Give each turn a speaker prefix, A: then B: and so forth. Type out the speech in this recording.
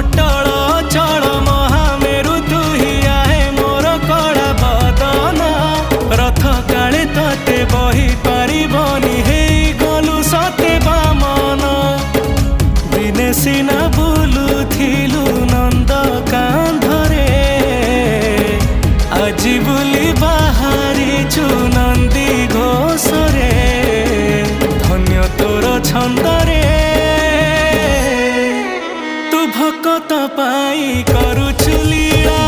A: अटल चल महामेरु तू ही आहे मोर कड़ा बदन रथ काले तते बही पारिबनी हे गलु सते बामन दिने सिना बुलुथिलु नंद कांधरे आजी बुली बाहरिचु नंदी घोषरे धन्य तोर छंदरे तू भकत पाई करुछु लीला।